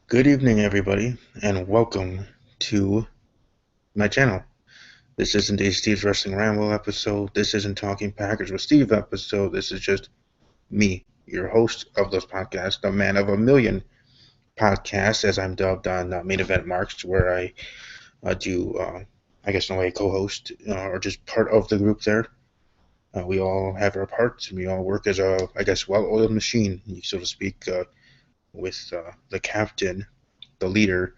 Good evening, everybody, and welcome to my channel. This isn't a Steve's Wrestling Ramble episode. This isn't Talking Packers with Steve episode. This is just me, your host of those podcasts, the man of a million podcasts, as I'm dubbed on Main Event Marks, where I do, I guess, in a way, co-host or just part of the group there. We all have our parts, and we all work as a, I guess, well-oiled machine, so to speak, with the captain, the leader,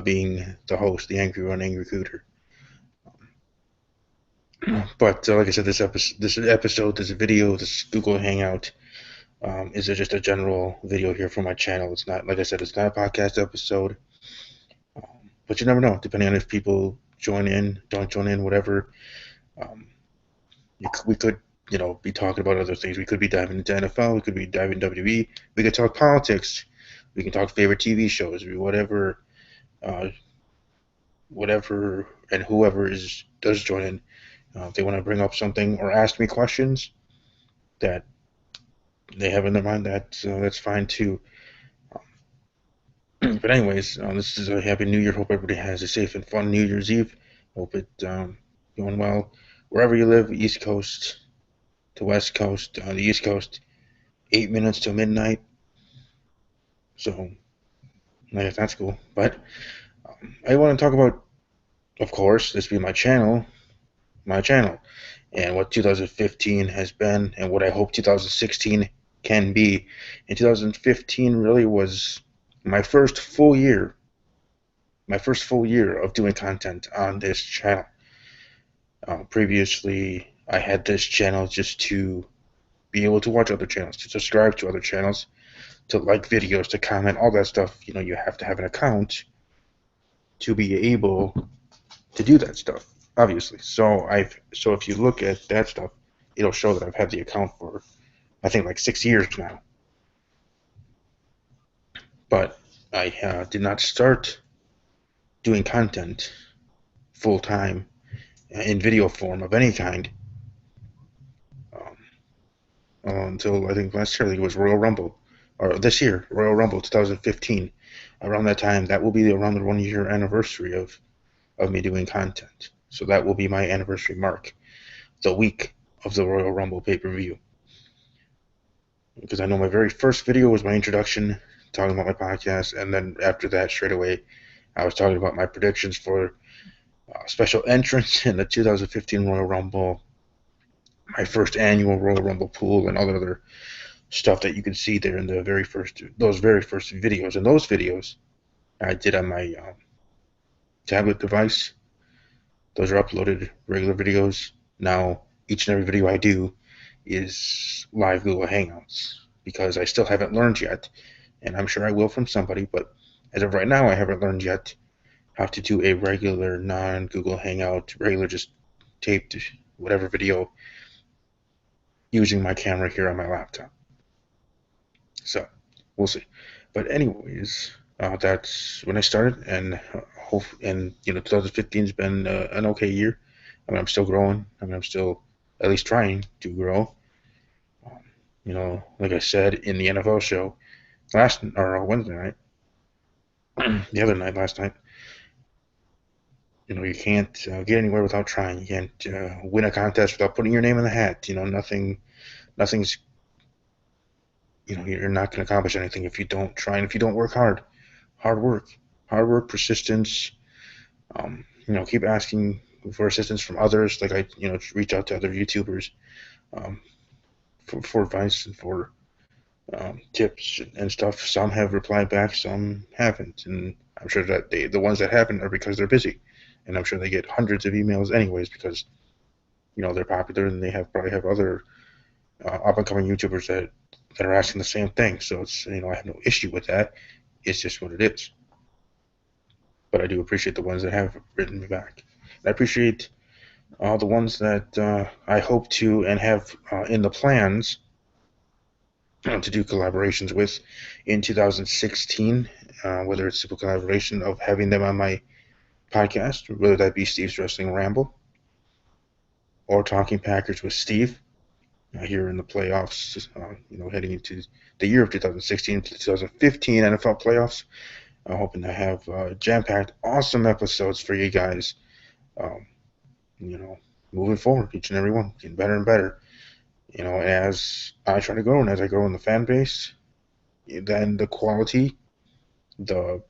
being the host, the Angry One, Angry Cooter. But like I said, this video, this Google Hangout, is just a general video here for my channel. It's not, like I said, it's not a podcast episode. But you never know, depending on if people join in, don't join in, whatever. Um, we could, be talking about other things. We could be diving into NFL. We could be diving into WWE. We could talk politics. We can talk favorite TV shows. Whatever, uh, whatever, and whoever does join in. If they want to bring up something or ask me questions that they have in their mind, that's fine too. But anyways, this is a happy New Year. Hope everybody has a safe and fun New Year's Eve. Hope it going well wherever you live, East Coast to West Coast. The East Coast, 8 minutes till midnight. So I guess that's cool. But I want to talk about, of course, this being my channel, and what 2015 has been, and what I hope 2016 can be. And 2015 really was my first full year of doing content on this channel. Previously, I had this channel just to be able to watch other channels, to subscribe to other channels, to like videos, to comment, all that stuff. You have to have an account to be able to do that stuff, obviously. So if you look at that stuff, it'll show that I've had the account for, I think, like 6 years now. But I did not start doing content full time in video form of any kind um, until I think last year. I think it was Royal Rumble, or this year, Royal Rumble 2015. Around that time, that will be around the 1 year anniversary of me doing content. So that will be my anniversary mark, the week of the Royal Rumble pay-per-view. Because I know my very first video was my introduction, talking about my podcast, and then after that, straight away, I was talking about my predictions for special entrance in the 2015 Royal Rumble, my first annual Royal Rumble pool, and all that other stuff that you can see there in those very first videos. And those videos I did on my tablet device. Those are uploaded regular videos. Now, each and every video I do is live Google Hangouts because I still haven't learned yet, and I'm sure I will from somebody, but as of right now, I haven't learned yet how to do a regular non-Google Hangout, regular just taped whatever video using my camera here on my laptop. So we'll see. But anyways, that's when I started, and 2015's been an okay year. I mean, I'm still growing. I mean, I'm still at least trying to grow. Like I said in the NFL show Wednesday night, the other night, last night. You can't get anywhere without trying. You can't win a contest without putting your name in the hat. Nothing's. You're not going to accomplish anything if you don't try and if you don't work hard. Hard work, persistence. Keep asking for assistance from others. Like reach out to other YouTubers for advice and for tips and stuff. Some have replied back, some haven't, and I'm sure that the ones that haven't are because they're busy, and I'm sure they get hundreds of emails anyways because they're popular and they probably have other up and coming YouTubers that are asking the same thing. So it's I have no issue with that. It's just what it is. But I do appreciate the ones that have written me back. I appreciate the ones that I hope to and have in the plans to do collaborations with in 2016, whether it's a collaboration of having them on my podcast, whether that be Steve's Wrestling Ramble or Talking Packers with Steve here in the playoffs, heading into the year of 2016 to 2015 NFL playoffs. I'm hoping to have jam-packed, awesome episodes for you guys. Um, moving forward, each and every one, getting better and better. As I try to grow and as I grow in the fan base, then the quality, the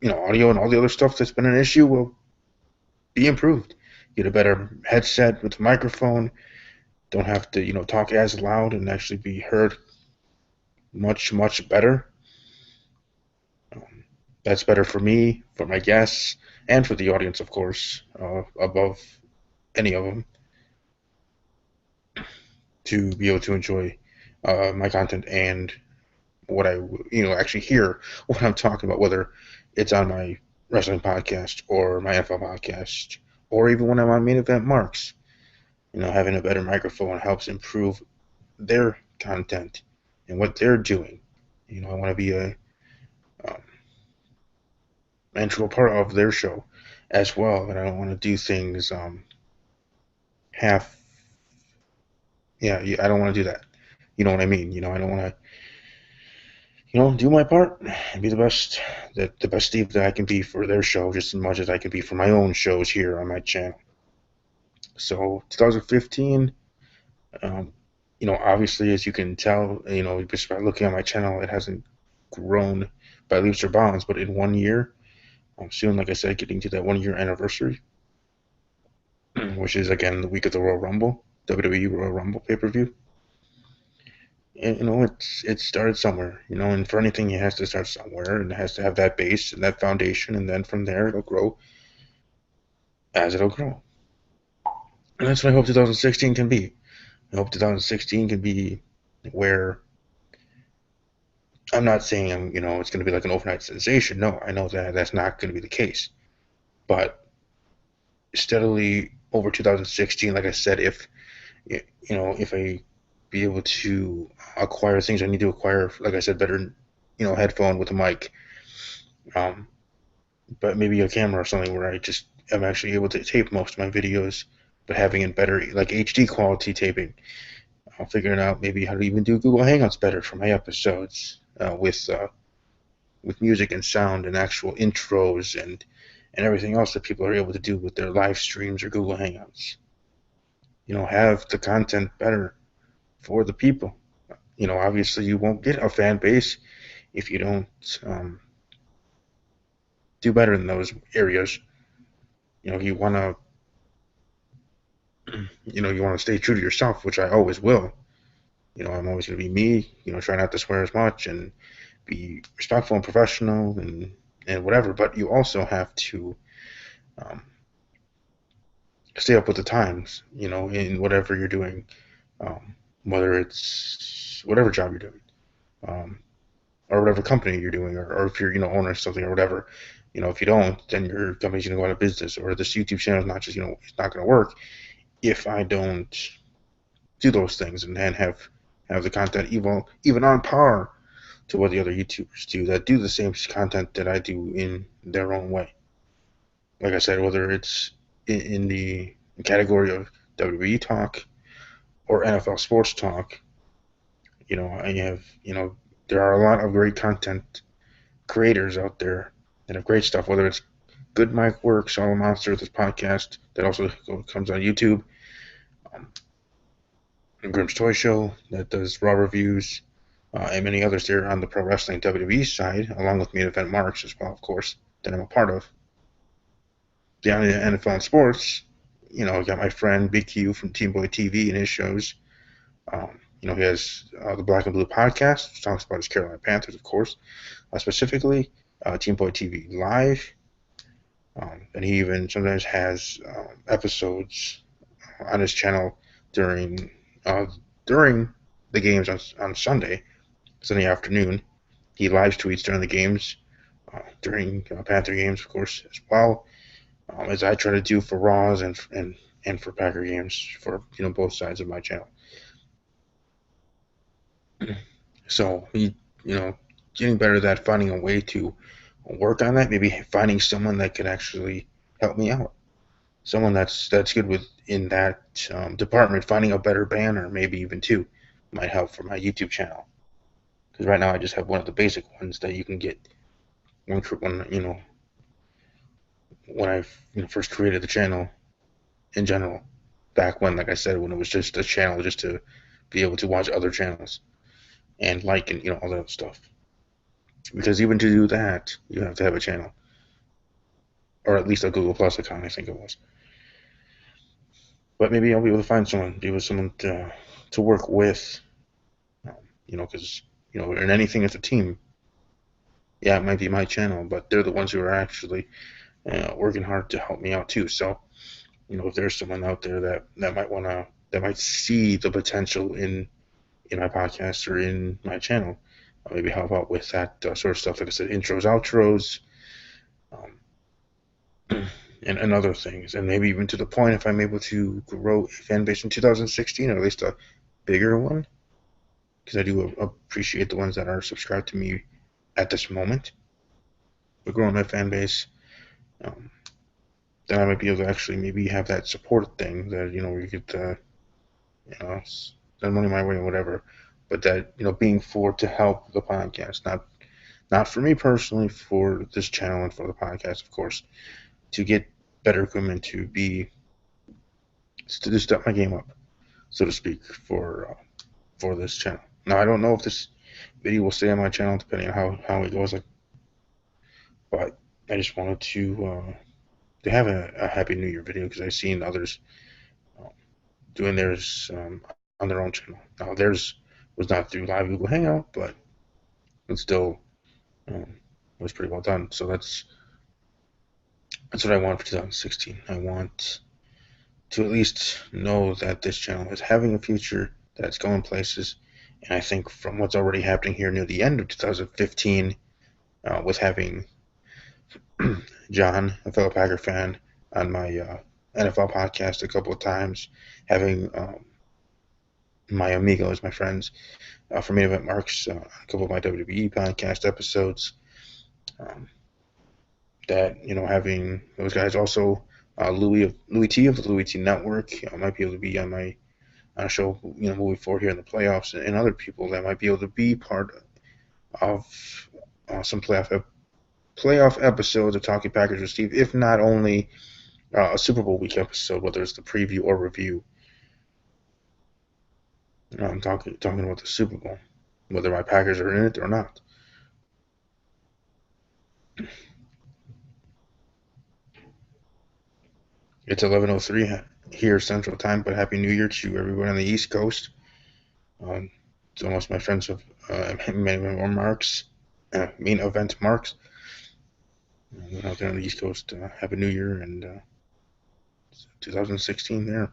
audio and all the other stuff that's been an issue will be improved. Get a better headset with a microphone. Don't have to, talk as loud and actually be heard much, much better. That's better for me, for my guests, and for the audience, of course, above any of them, to be able to enjoy my content and what I, actually hear what I'm talking about, whether it's on my wrestling podcast or my NFL podcast, or even when I'm on Main Event Marks. Having a better microphone helps improve their content and what they're doing. I want to be a um, integral part of their show as well, and I don't want to do things half. Yeah, I don't want to do that. You know what I mean? I don't want to, do my part and be the best Steve that I can be for their show, just as much as I can be for my own shows here on my channel. So 2015, obviously, as you can tell, just by looking at my channel, it hasn't grown by leaps or bounds, but in 1 year, soon, like I said, getting to that 1 year anniversary, which is again the week of the Royal Rumble, WWE Royal Rumble pay-per-view. And, it started somewhere, and for anything, it has to start somewhere, and it has to have that base and that foundation, and then from there, it'll grow as it'll grow. And that's what I hope 2016 can be. I hope 2016 can be where I'm not saying, it's going to be like an overnight sensation. No, I know that that's not going to be the case. But steadily over 2016, like I said, if I be able to acquire things I need to acquire, like I said, better, headphone with a mic, but maybe a camera or something where I just am actually able to tape most of my videos, but having it better, like HD quality taping. I'm figuring out maybe how to even do Google Hangouts better for my episodes with music and sound and actual intros and everything else that people are able to do with their live streams or Google Hangouts. Have the content better for the people. Obviously you won't get a fan base if you don't do better in those areas. You want to, you want to stay true to yourself, which I always will. I'm always going to be me. Try not to swear as much and be respectful and professional and whatever. But you also have to stay up with the times. In whatever you're doing, whether it's whatever job you're doing, or whatever company you're doing, or if you're owner of something or whatever. If you don't, then your company's going to go out of business, or this YouTube channel is not just it's not going to work if I don't do those things and then have the content even on par to what the other YouTubers do that do the same content that I do in their own way. Like I said, whether it's in the category of WWE talk or NFL sports talk, I have, there are a lot of great content creators out there that have great stuff, whether it's Good Mike Works, Solo Monster, this podcast that also comes on YouTube, Grimm's Toy Show that does raw reviews, and many others there on the pro wrestling WWE side, along with Main Event Marks as well, of course, that I'm a part of. Beyond the NFL and sports, I got my friend Big Q from Team Boy TV and his shows. He has the Black and Blue podcast, which talks about his Carolina Panthers, of course, specifically Team Boy TV Live. And he even sometimes has episodes on his channel during the games on Sunday afternoon. He live tweets during the games, during Panther games, of course, as well, as I try to do for Raws and for Packer games for both sides of my channel. So getting better at that, finding a way to work on that, maybe finding someone that could actually help me out, someone that's good in that department. Finding a better banner, maybe even two, might help for my YouTube channel, because right now I just have one of the basic ones that you can get when when I first created the channel in general, back when, like I said, when it was just a channel just to be able to watch other channels and like and all that stuff. Because even to do that, you have to have a channel, or at least a Google Plus account, I think it was. But maybe I'll be able to find someone to work with, because in anything it's a team. Yeah, it might be my channel, but they're the ones who are actually working hard to help me out too. So, if there's someone out there that might see the potential in my podcast or in my channel, I'll maybe help out with that sort of stuff. Like I said, intros, outros, um, and other things, and maybe even to the point if I'm able to grow a fan base in 2016, or at least a bigger one, because I do appreciate the ones that are subscribed to me at this moment. But growing my fan base, um, then I might be able to actually maybe have that support thing that where you get send money my way or whatever. But that being for to help the podcast, not for me personally, for this channel and for the podcast, of course, to get better equipment, to step my game up, so to speak, for this channel. Now I don't know if this video will stay on my channel depending on how it goes, but I just wanted to have a Happy New Year video because I've seen others doing theirs on their own channel. Now theirs was not through live Google Hangout, but it still was pretty well done. So that's what I want for 2016. I want to at least know that this channel is having a future, that it's going places, and I think from what's already happening here near the end of 2015, with having John, a fellow Packer fan, on my NFL podcast a couple of times, having my amigos, my friends, from Main Event Marks, a couple of my WWE podcast episodes, that having those guys also, Louis T of the Louis T Network, might be able to be on my show, moving forward here in the playoffs, and other people that might be able to be part of some playoff episodes of Talking Packers with Steve, if not only a Super Bowl week episode, whether it's the preview or review. I'm talking about the Super Bowl, whether my Packers are in it or not. It's 11:03 here Central Time, but Happy New Year to everyone on the East Coast. It's almost my friends of Main Event Marks. Out there on the East Coast, Happy New Year and 2016 there.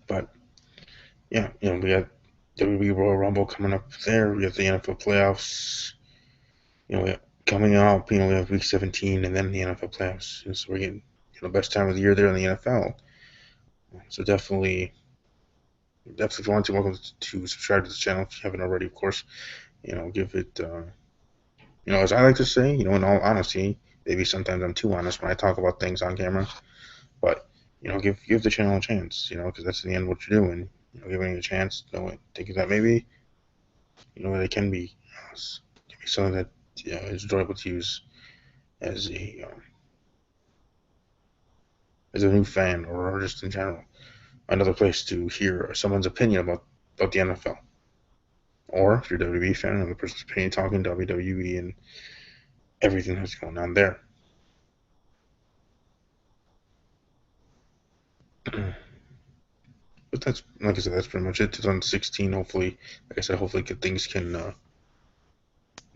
But yeah, we got WWE Royal Rumble coming up there. We got the NFL playoffs. Coming up. We have Week 17 and then the NFL playoffs. So we're getting best time of the year there in the NFL. So definitely, if you want to, welcome to subscribe to this channel if you haven't already. Of course, give it. As I like to say, in all honesty, maybe sometimes I'm too honest when I talk about things on camera, but give the channel a chance, because that's in the end what you're doing. Giving it a chance, thinking that maybe, it can be something that is enjoyable to use as a new fan or just in general. Another place to hear someone's opinion about the NFL. Or if you're a WWE fan, another person's opinion talking WWE and everything that's going on there. But that's, like I said, that's pretty much it. 2016, hopefully, like I said, hopefully things can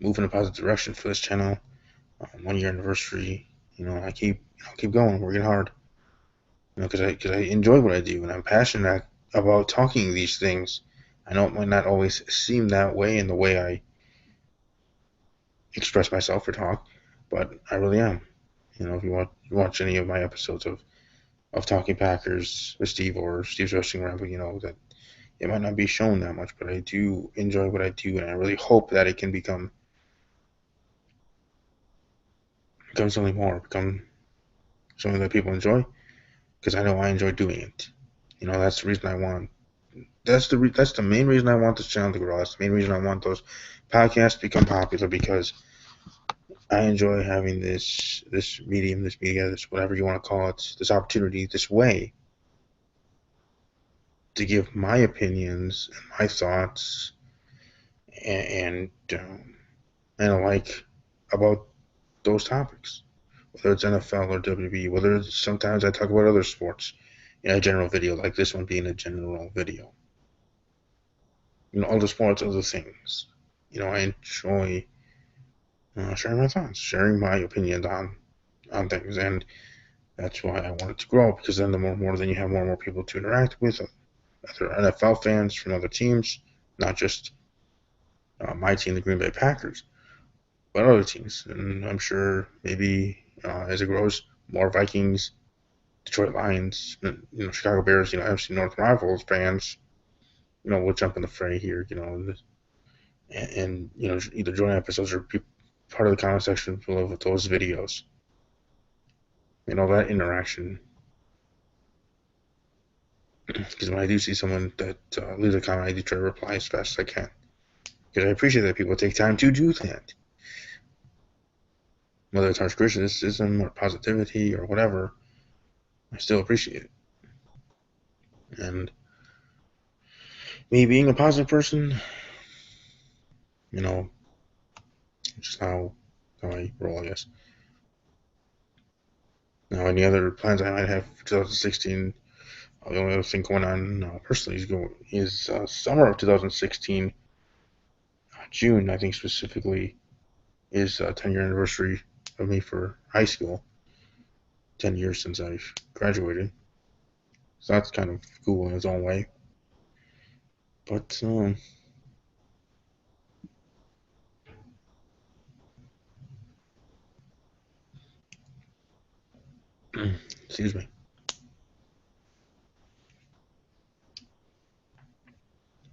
move in a positive direction for this channel. 1 year anniversary. I keep going, working hard. Because I enjoy what I do and I'm passionate about talking these things. I know it might not always seem that way in the way I express myself or talk, but I really am. If you watch any of my episodes of Talking Packers with Steve or Steve's Wrestling Ramble, that it might not be shown that much, but I do enjoy what I do, and I really hope that it can become something more, become something that people enjoy, because I know I enjoy doing it. That's the reason I want. That's the main reason I want this channel to grow. That's the main reason I want those podcasts to become popular, because I enjoy having this medium, this media, this whatever you want to call it, this opportunity, this way to give my opinions and my thoughts and alike about those topics, whether it's NFL or WWE, whether it's, sometimes I talk about other sports in a general video, like this one being a general video. Other sports, other things. I enjoy sharing my thoughts, sharing my opinions on things, and that's why I want it to grow, because then then you have more and more people to interact with, other NFL fans from other teams, not just my team, the Green Bay Packers, but other teams. And I'm sure maybe as it grows, more Vikings, Detroit Lions, Chicago Bears, NFC North rivals fans, will jump in the fray here, and either join episodes or be part of the comment section below with those videos. That interaction. Because when I do see someone that leaves a comment, I do try to reply as fast as I can. Because I appreciate that people take time to do that. Whether it's harsh criticism or positivity or whatever, I still appreciate it. And me being a positive person, just how I roll, I guess. Now, any other plans I might have for 2016? The only other thing going on personally is summer of 2016, June, I think specifically, is 10-year anniversary of me for high school. 10 years since I graduated. So that's kind of cool in its own way. But, excuse me.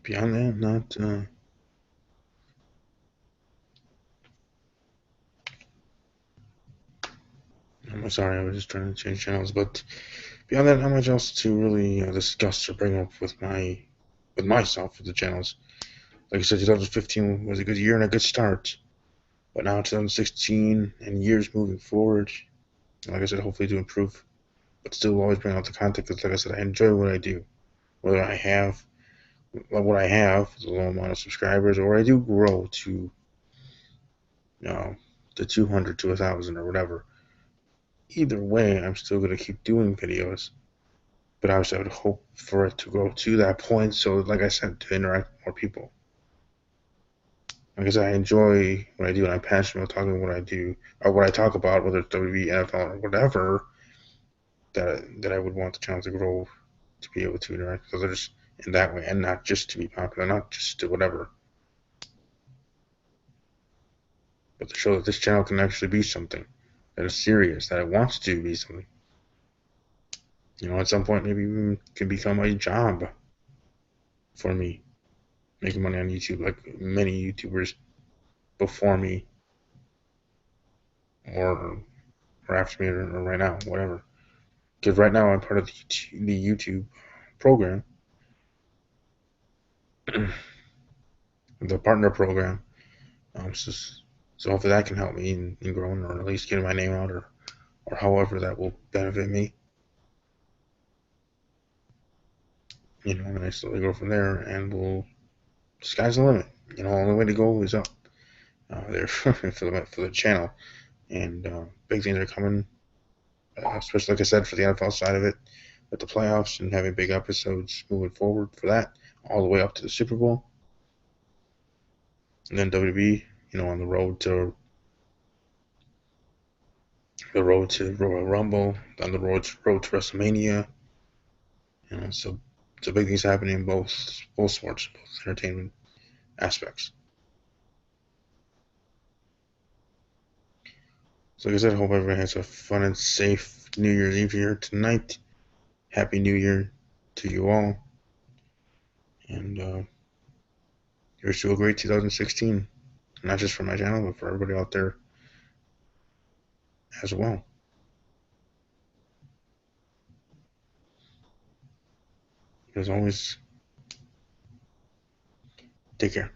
Beyond that, I'm sorry, I was just trying to change channels, but beyond that, not much else to really discuss or bring up with myself with the channels. Like I said, 2015 was a good year and a good start, but now 2016 and years moving forward, like I said, hopefully to improve, but still always bring out the content, because like I said, I enjoy what I do. Whether I have what I have, the low amount of subscribers, or I do grow to the 200 to 1,000 or whatever. Either way, I'm still going to keep doing videos, but obviously I would hope for it to go to that point, so like I said, to interact with more people. Like I said, I enjoy what I do, and I'm passionate about talking about what I do, or what I talk about, whether it's WWE, NFL, or whatever, that I would want the channel to grow, to be able to interact with others in that way, and not just to be popular, not just to whatever, but to show that this channel can actually be something that is serious, that it wants to be something. At some point, maybe even can become a job for me, making money on YouTube like many YouTubers before me, or after me, or right now, whatever. Because right now I'm part of the YouTube program, the partner program. So hopefully that can help me in growing, or at least getting my name out, or however that will benefit me. And I slowly go from there, and sky's the limit. Only way to go is up. There for the channel, and big things are coming, especially like I said, for the NFL side of it, with the playoffs and having big episodes moving forward for that, all the way up to the Super Bowl, and then WWE, on the road to Royal Rumble, on the road to WrestleMania. So big things happening in both sports, both entertainment aspects. So like I said, I hope everyone has a fun and safe New Year's Eve here tonight. Happy New Year to you all. And here's to a great 2016. Not just for my channel, but for everybody out there as well. As always, take care.